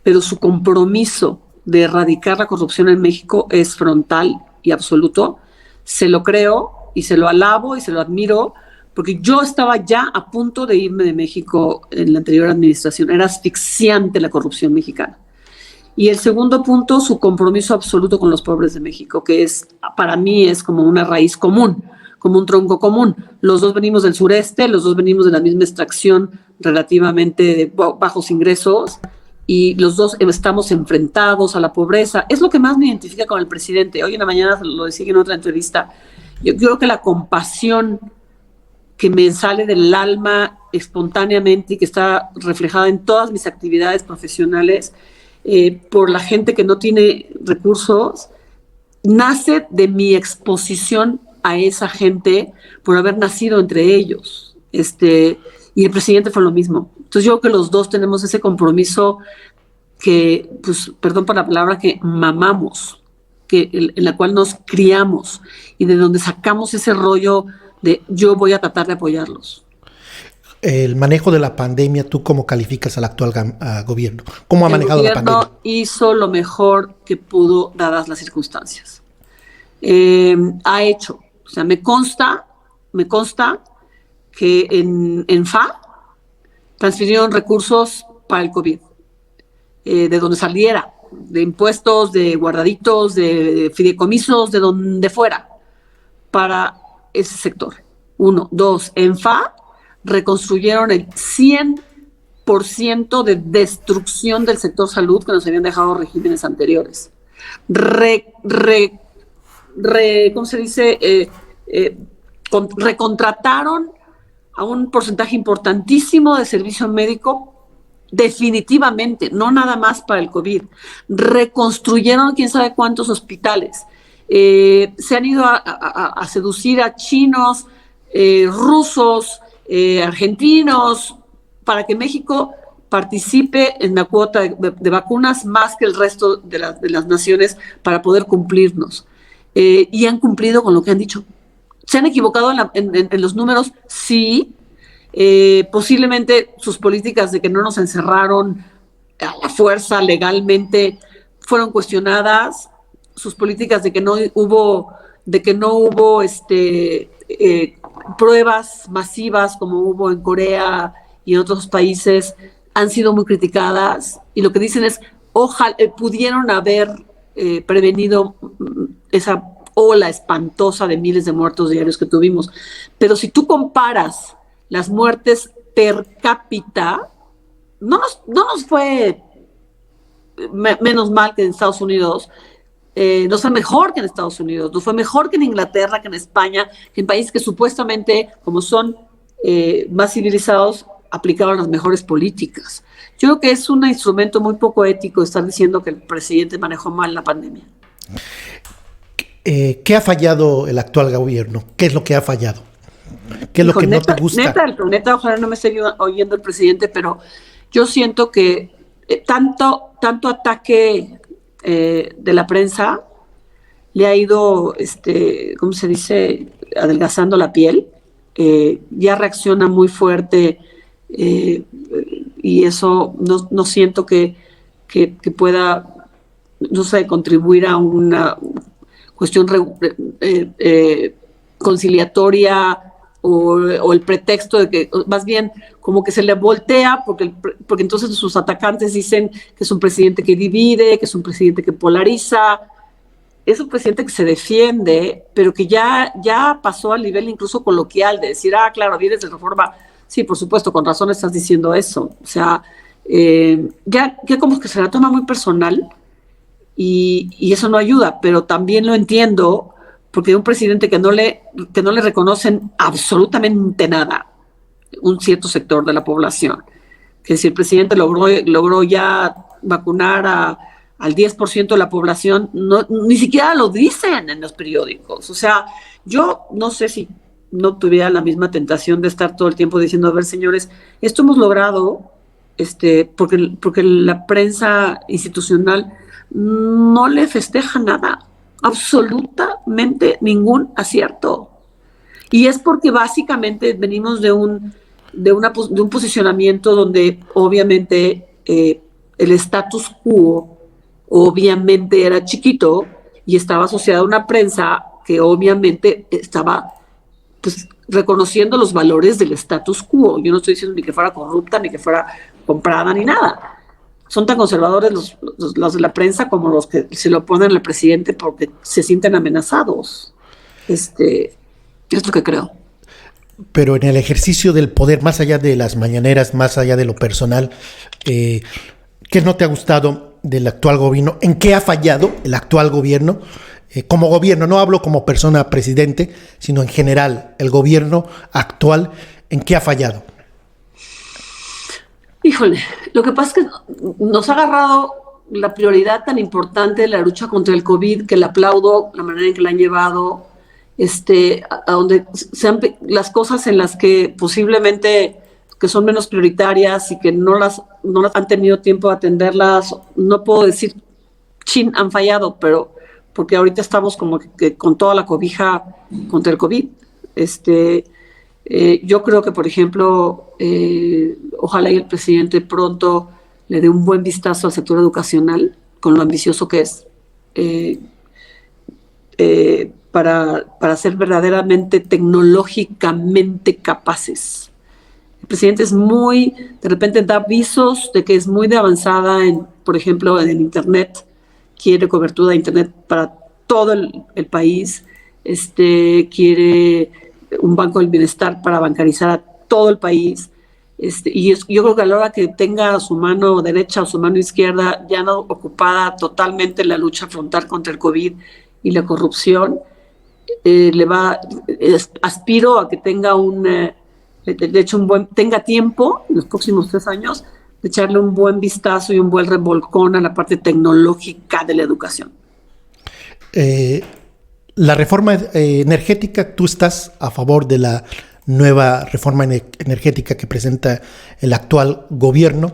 pero su compromiso de erradicar la corrupción en México es frontal y absoluto. Se lo creo y se lo alabo y se lo admiro, porque yo estaba ya a punto de irme de México en la anterior administración. Era asfixiante la corrupción mexicana. Y el segundo punto, su compromiso absoluto con los pobres de México, que es, para mí, es como una raíz común, como un tronco común. Los dos venimos del sureste, los dos venimos de la misma extracción relativamente de bajos ingresos, y los dos estamos enfrentados a la pobreza. Es lo que más me identifica con el presidente. Hoy en la mañana lo decía en otra entrevista. Yo creo que la compasión que me sale del alma espontáneamente y que está reflejada en todas mis actividades profesionales por la gente que no tiene recursos, nace de mi exposición a esa gente por haber nacido entre ellos. Y el presidente fue lo mismo. Entonces yo creo que los dos tenemos ese compromiso que, pues, perdón por la palabra, que mamamos, en la cual nos criamos y de donde sacamos ese rollo de yo voy a tratar de apoyarlos. El manejo de la pandemia, ¿tú cómo calificas al actual gobierno? ¿Cómo ha manejado la pandemia? El gobierno hizo lo mejor que pudo, dadas las circunstancias. Ha hecho, o sea, me consta que en FA transfirieron recursos para el COVID, de donde saliera, de impuestos, de guardaditos, de fideicomisos, de donde fuera, para ese sector. 1, 2, en FA reconstruyeron el 100% de destrucción del sector salud que nos habían dejado regímenes anteriores. ¿Cómo se dice? Recontrataron a un porcentaje importantísimo de servicio médico, definitivamente, no nada más para el COVID. Reconstruyeron quién sabe cuántos hospitales. Se han ido a seducir a chinos, rusos, argentinos, para que México participe en la cuota de vacunas más que el resto de las naciones para poder cumplirnos. Y han cumplido con lo que han dicho. ¿Se han equivocado en los números? Sí. Posiblemente sus políticas de que no nos encerraron a la fuerza legalmente fueron cuestionadas. Sus políticas de que no hubo pruebas masivas como hubo en Corea y en otros países han sido muy criticadas. Y lo que dicen es, ojalá pudieron haber prevenido esa ola espantosa de miles de muertos diarios que tuvimos. Pero si tú comparas las muertes per cápita, no nos fue menos mal que en Estados Unidos, nos fue mejor que en Estados Unidos, nos fue mejor que en Inglaterra, que en España, que en países que supuestamente, como son más civilizados, aplicaron las mejores políticas. Yo creo que es un instrumento muy poco ético estar diciendo que el presidente manejó mal la pandemia. ¿Qué ha fallado el actual gobierno? ¿Qué es lo que ha fallado? ¿Qué es lo que no te gusta? Neta, ojalá no me esté oyendo el presidente, pero yo siento que tanto ataque de la prensa le ha ido, ¿cómo se dice?, adelgazando la piel. Ya reacciona muy fuerte y eso no siento que pueda, no sé, contribuir a una cuestión conciliatoria o el pretexto de que, más bien, como que se le voltea porque entonces sus atacantes dicen que es un presidente que divide, que es un presidente que polariza. es un presidente que se defiende, pero que ya pasó al nivel incluso coloquial de decir, claro, vienes de Reforma. Sí, por supuesto, con razón estás diciendo eso. O sea, ya como que se la toma muy personal y eso no ayuda, pero también lo entiendo porque un presidente que no le reconocen absolutamente nada, un cierto sector de la población, que si el presidente logró ya vacunar al 10% de la población, ni siquiera lo dicen en los periódicos. O sea, yo no sé si no tuviera la misma tentación de estar todo el tiempo diciendo, a ver, señores, esto hemos logrado, porque la prensa institucional no le festeja nada, absolutamente ningún acierto. Y es porque básicamente venimos de un posicionamiento donde obviamente el status quo obviamente era chiquito y estaba asociado a una prensa que obviamente estaba pues reconociendo los valores del status quo. Yo no estoy diciendo ni que fuera corrupta, ni que fuera comprada, ni nada. Son tan conservadores los de la prensa como los que se lo ponen al presidente porque se sienten amenazados. Es lo que creo. Pero en el ejercicio del poder, más allá de las mañaneras, más allá de lo personal, ¿qué no te ha gustado del actual gobierno? ¿En qué ha fallado el actual gobierno? Como gobierno, no hablo como persona presidente, sino en general, el gobierno actual, ¿en qué ha fallado? Híjole, lo que pasa es que nos ha agarrado la prioridad tan importante de la lucha contra el COVID, que le aplaudo la manera en que la han llevado, a donde las cosas en las que posiblemente que son menos prioritarias y que no las han tenido tiempo de atenderlas, no puedo decir han fallado, pero porque ahorita estamos como que con toda la cobija contra el COVID. Yo creo que, por ejemplo, ojalá y el presidente pronto le dé un buen vistazo al sector educacional, con lo ambicioso que es, para ser verdaderamente tecnológicamente capaces. El presidente de repente da avisos de que es muy de avanzada por ejemplo, en el Internet, quiere cobertura de Internet para todo el país, quiere un banco del bienestar para bancarizar a todo el país, yo creo que a la hora que tenga su mano derecha o su mano izquierda ya no ocupada totalmente en la lucha frontal contra el COVID y la corrupción, aspiro a que tenga tenga tiempo en los próximos 3 años de echarle un buen vistazo y un buen revolcón a la parte tecnológica de la educación. La reforma energética, ¿tú estás a favor de la nueva reforma energética que presenta el actual gobierno?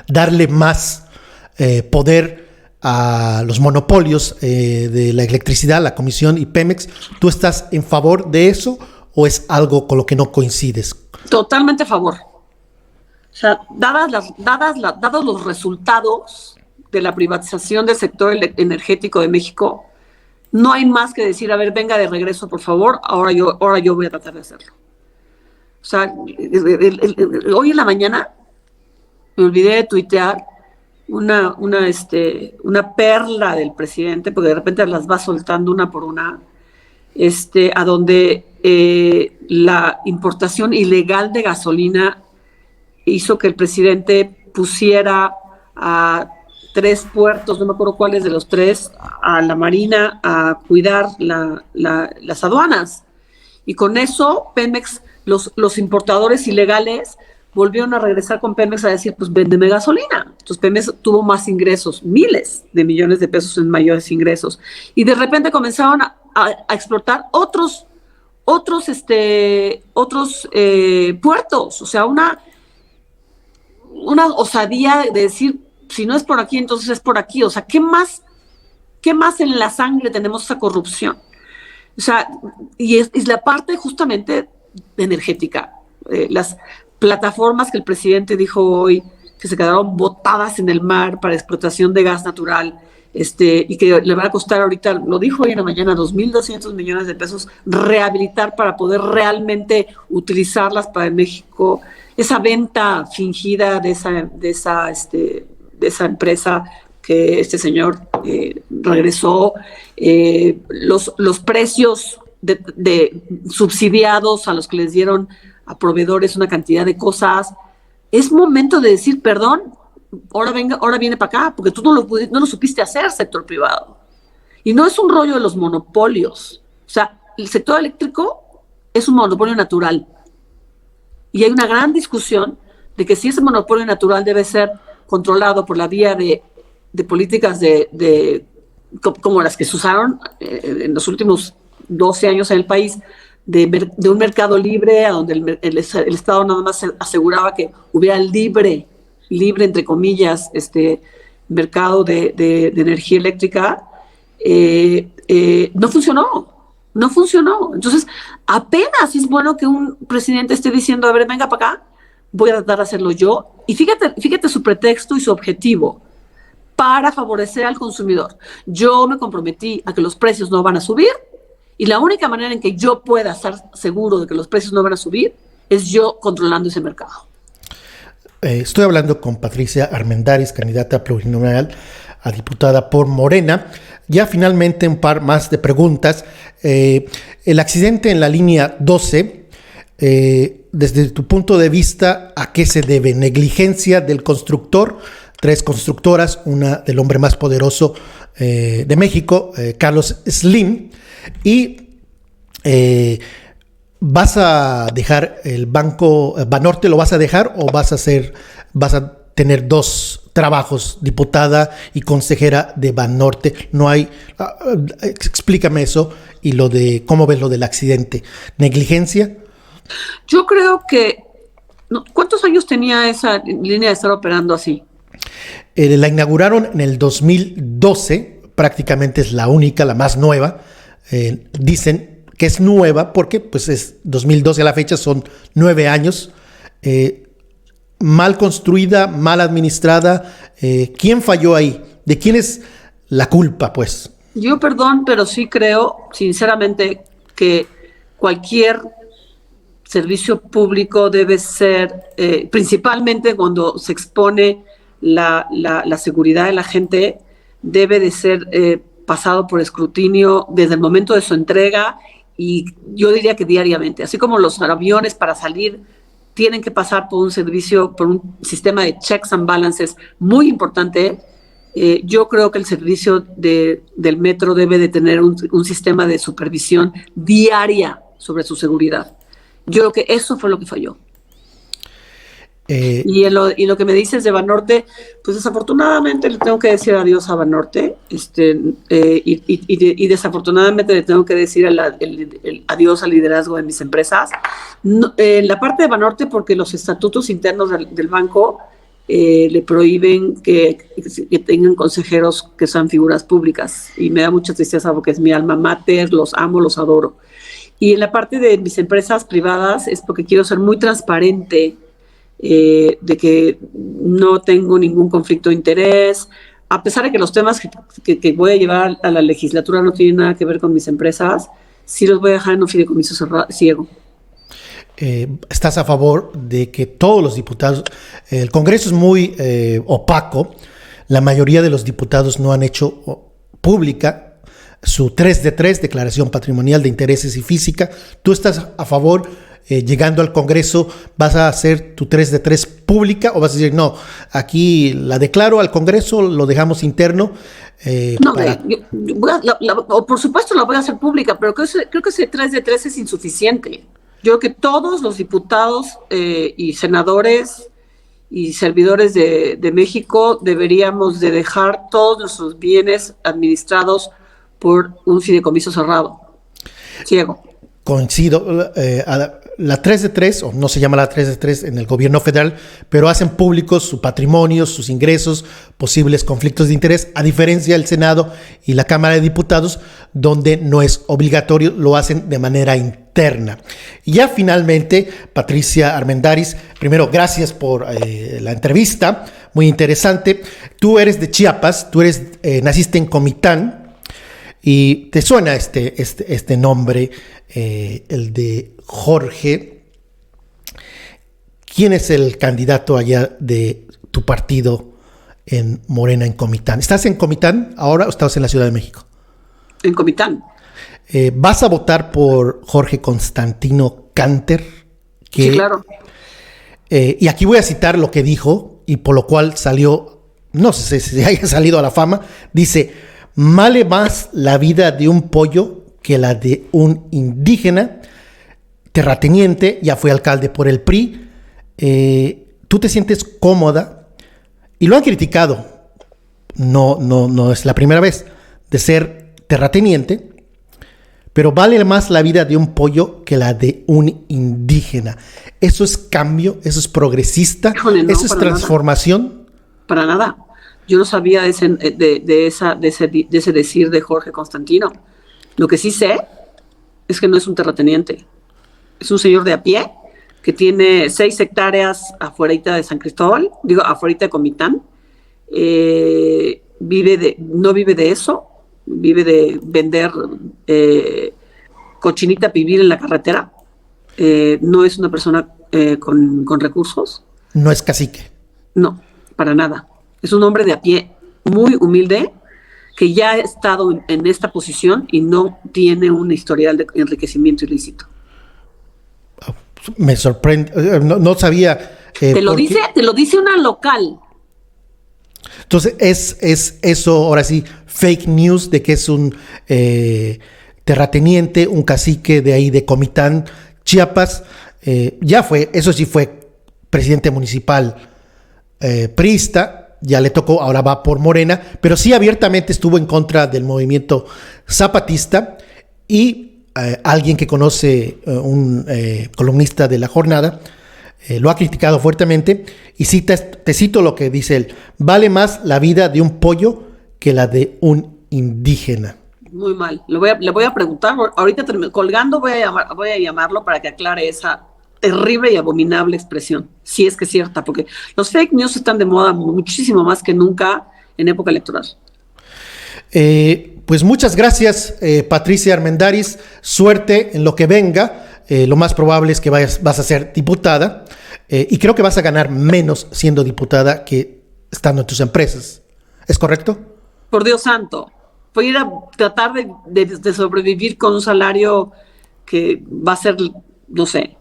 Darle más poder a los monopolios de la electricidad, la Comisión y Pemex. ¿Tú estás en favor de eso o es algo con lo que no coincides? Totalmente a favor. O sea, dados los resultados de la privatización del sector energético de México, no hay más que decir, a ver, venga de regreso, por favor, ahora yo voy a tratar de hacerlo. O sea, hoy en la mañana me olvidé de tuitear una perla del presidente, porque de repente las va soltando una por una, a donde la importación ilegal de gasolina hizo que el presidente pusiera a 3 puertos, no me acuerdo cuáles de los 3, a la Marina a cuidar las aduanas. Y con eso Pemex, los importadores ilegales volvieron a regresar con Pemex a decir, pues véndeme gasolina. Entonces Pemex tuvo más ingresos, miles de millones de pesos en mayores ingresos. Y de repente comenzaron a explotar otros puertos. O sea, una osadía de decir, si no es por aquí, entonces es por aquí. O sea, ¿qué más en la sangre tenemos esa corrupción? O sea, y es la parte justamente energética. Las plataformas que el presidente dijo hoy que se quedaron botadas en el mar para explotación de gas natural, y que le van a costar ahorita, lo dijo hoy en la mañana, 2.200 millones de pesos rehabilitar para poder realmente utilizarlas para México. Esa venta fingida de esa empresa que este señor regresó, los precios de subsidiados a los que les dieron a proveedores una cantidad de cosas. Es momento de decir, perdón, ahora viene para acá, porque tú no lo supiste hacer, sector privado. Y no es un rollo de los monopolios. O sea, el sector eléctrico es un monopolio natural. Y hay una gran discusión de que si ese monopolio natural debe ser controlado por la vía de políticas como las que se usaron en los últimos 12 años en el país, de un mercado libre, a donde el Estado nada más aseguraba que hubiera libre entre comillas, mercado de energía eléctrica, no funcionó. Entonces, apenas es bueno que un presidente esté diciendo, a ver, venga para acá, voy a tratar de hacerlo yo. Y fíjate su pretexto y su objetivo, para favorecer al consumidor. Yo me comprometí a que los precios no van a subir, y la única manera en que yo pueda estar seguro de que los precios no van a subir es yo controlando ese mercado. Estoy hablando con Patricia Armendáriz, candidata plurinominal a diputada por Morena. Ya finalmente un par más de preguntas. El accidente en la línea 12, desde tu punto de vista, ¿a qué se debe? ¿Negligencia del constructor? 3 constructoras, una del hombre más poderoso de México, Carlos Slim. Y ¿vas a dejar el banco Banorte? ¿Lo vas a dejar o vas a tener 2 trabajos, diputada y consejera de Banorte? No hay. Explícame eso y lo de cómo ves lo del accidente. ¿Negligencia? Yo creo que. ¿Cuántos años tenía esa línea de estar operando así? La inauguraron en el 2012, prácticamente es la única, la más nueva. Dicen que es nueva porque pues es 2012 a la fecha, son 9 años. Mal construida, mal administrada. ¿Quién falló ahí? ¿De quién es la culpa, pues? Yo, perdón, pero sí creo, sinceramente, que cualquier servicio público debe ser, principalmente cuando se expone la seguridad de la gente, debe de ser pasado por escrutinio desde el momento de su entrega, y yo diría que diariamente. Así como los aviones para salir tienen que pasar por un sistema de checks and balances muy importante, yo creo que el servicio del metro debe de tener un sistema de supervisión diaria sobre su seguridad. Yo creo que eso fue lo que falló. Y lo que me dices de Banorte, pues desafortunadamente le tengo que decir adiós a Banorte, y desafortunadamente le tengo que decir el adiós al liderazgo de mis empresas. No, la parte de Banorte, porque los estatutos internos del banco le prohíben que tengan consejeros que sean figuras públicas, y me da mucha tristeza porque es mi alma mater, los amo, los adoro. Y en la parte de mis empresas privadas es porque quiero ser muy transparente, de que no tengo ningún conflicto de interés, a pesar de que los temas que voy a llevar a la legislatura no tienen nada que ver con mis empresas, sí los voy a dejar en un fideicomiso ciego. ¿Estás a favor de que todos los diputados, el Congreso es muy opaco, la mayoría de los diputados no han hecho pública su 3 de 3, declaración patrimonial de intereses y física? ¿Tú estás a favor? Llegando al Congreso, ¿vas a hacer tu 3 de 3 pública o vas a decir, no, aquí la declaro al Congreso, lo dejamos interno? No, por supuesto la voy a hacer pública, pero creo que ese 3 de 3 es insuficiente. Yo creo que todos los diputados y senadores y servidores de México deberíamos de dejar todos nuestros bienes administrados por un fideicomiso cerrado, ciego. Coincido, la 3 de 3, o no se llama la 3 de 3 en el gobierno federal, pero hacen públicos su patrimonio, sus ingresos, posibles conflictos de interés, a diferencia del Senado y la Cámara de Diputados, donde no es obligatorio, lo hacen de manera interna. Y ya finalmente, Patricia Armendáriz, primero, gracias por la entrevista, muy interesante. Tú eres de Chiapas, naciste en Comitán, y te suena este nombre, el de Jorge. ¿Quién es el candidato allá de tu partido en Morena en Comitán. ¿Estás en Comitán ahora o estás en la Ciudad de México? En Comitán. ¿Vas a votar por Jorge Constantino Canter? Sí, claro. Y aquí voy a citar lo que dijo y por lo cual salió, no sé si haya salido a la fama, dice: vale más la vida de un pollo que la de un indígena terrateniente, ya fue alcalde por el PRI. ¿Tú te sientes cómoda? Y lo han criticado, no es la primera vez, de ser terrateniente, pero vale más la vida de un pollo que la de un indígena. ¿Eso es cambio? ¿Eso es progresista? Híjole, no, ¿Eso es transformación? Nada. Para nada. Yo no sabía de ese decir de Jorge Constantino. Lo que sí sé es que no es un terrateniente. Es un señor de a pie que tiene 6 hectáreas afuera de San Cristóbal, afuera de Comitán. No vive de eso, vive de vender cochinita pibil en la carretera. No es una persona con recursos. No es cacique. No, para nada. Es un hombre de a pie, muy humilde, que ya ha estado en esta posición y no tiene un historial de enriquecimiento ilícito. Me sorprende, no sabía. Te lo dice una local. Entonces es eso, ahora sí, fake news de que es un terrateniente, un cacique de ahí de Comitán, Chiapas. Ya fue, eso sí fue presidente municipal priista. Ya le tocó, ahora va por Morena, pero sí abiertamente estuvo en contra del movimiento zapatista. Y alguien que conoce, un columnista de La Jornada, lo ha criticado fuertemente. Y te cito lo que dice él: vale más la vida de un pollo que la de un indígena. Muy mal. Le voy a preguntar, ahorita colgando voy a llamarlo para que aclare esa terrible y abominable expresión, si es que es cierta, porque los fake news están de moda muchísimo más que nunca en época electoral. Pues muchas gracias, Patricia Armendáriz. Suerte en lo que venga. Lo más probable es que vas a ser diputada, y creo que vas a ganar menos siendo diputada que estando en tus empresas. ¿Es correcto? Por Dios santo. Voy a ir a tratar de sobrevivir con un salario que va a ser, no sé,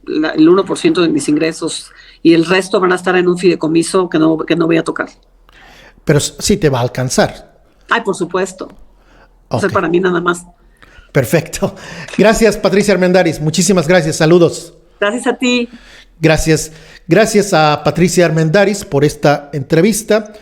el 1% de mis ingresos, y el resto van a estar en un fideicomiso que no voy a tocar. Pero sí te va a alcanzar. Ay, por supuesto. Va a ser para mí nada más. Perfecto. Gracias, Patricia Armendáriz. Muchísimas gracias. Saludos. Gracias a ti. Gracias a Patricia Armendáriz por esta entrevista.